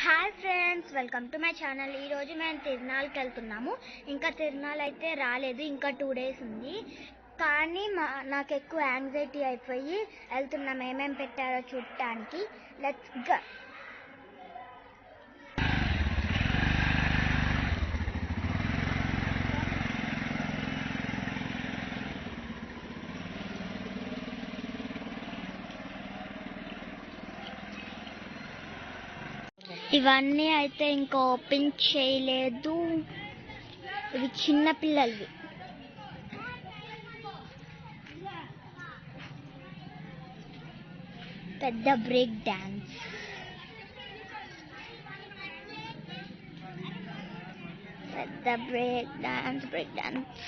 Hi friends, welcome to my channel. ఈరోజు మేము తిరునాళ్ళకి వెళ్తున్నాము. ఇంకా తిరునాళ్ళు అయితే రాలేదు, ఇంకా 2 days ఉంది. కానీ నాకు ఎక్కువ యాంగ్జైటీ అయిపోయి వెళ్తున్నాం. ఏమేమి పెట్టారో చూడటానికి. Let's go. ఇవన్నీ అయితే ఇంకా ఓపెన్ చేయలేదు. ఇవి చిన్న పిల్లలవి. పెద్ద బ్రేక్ డాన్స్. Break dance.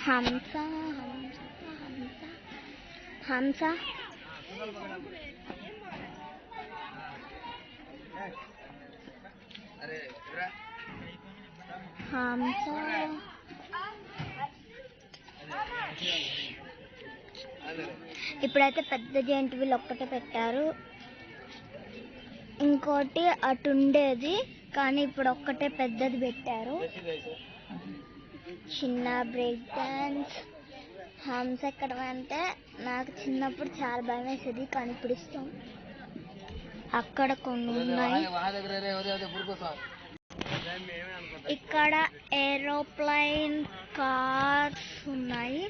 హంస. హంస ఇప్పుడైతే పెద్ద జెయింట్ వీల్ ఒక్కటే పెట్టారు. ఇంకోటి అటు ఉండేది, కానీ ఇప్పుడు ఒక్కటే పెద్దది పెట్టారు. చిన్న బ్రేక్ డాన్స్. హంస ఎక్కడం అంటే నాకు చిన్నప్పుడు చాలా భయం వేసేది, కానీ ఇప్పుడు ఇష్టం. అక్కడ కొన్ని ఉన్నాయి. ఇక్కడ ఏరోప్లేన్, కార్స్ ఉన్నాయి,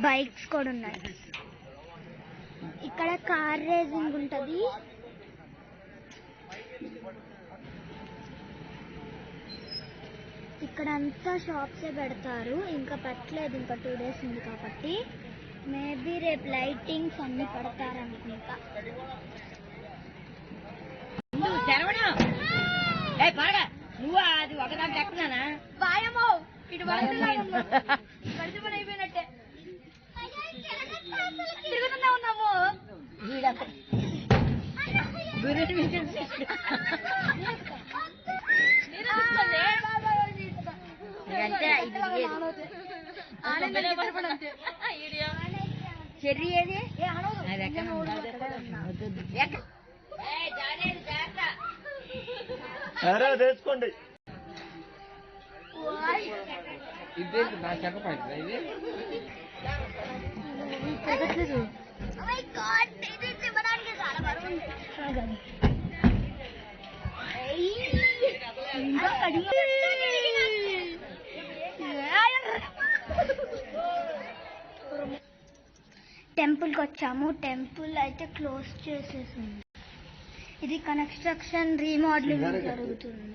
బైక్స్ కూడా ఉన్నాయి. ఇక్కడ కార్ రేసింగ్ ఉంటుంది. ఇక్కడ అంతా షాప్సే పెడతారు. ఇంకా పెట్టలేదు, ఇంకా 2 days ఉంది కాబట్టి. మేబీ రేపు లైటింగ్స్ అన్ని పెడతారనుకుంటా. నువ్వు అది ఒకదాంట్లో ఎక్కున్నానా బాయమో ఇటు అయిపోయినట్టే తిరుగుతున్నా ఉన్నాము. చెర్రీ ఏది తెచ్చుకోండి. ఇదేంటి నా చెప్పండి ఇది టెంపుల్కి వచ్చాము. టెంపుల్ అయితే క్లోజ్ చేసేసింది. ఇది కన్స్ట్రక్షన్ రీమోడలింగ్ జరుగుతుంది.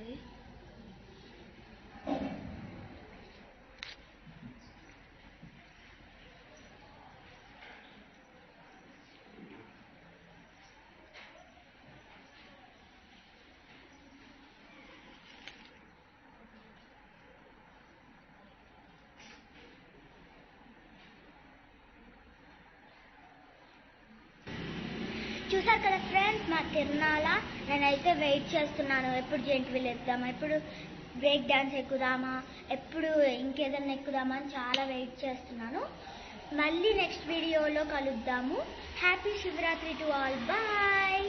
చూసారు కదా ఫ్రెండ్స్, మా తిరునాళ్ళ. నేనైతే వెయిట్ చేస్తున్నాను, ఎప్పుడు జెయింట్ వీల్ ఎక్కుదామా, ఎప్పుడు బ్రేక్ డాన్స్ ఎక్కుదామా, ఎప్పుడు ఇంకేదన్నా ఎక్కుదామా అని చాలా వెయిట్ చేస్తున్నాను. మళ్ళీ నెక్స్ట్ వీడియోలో కలుద్దాము. Happy Shivaratri to all. Bye.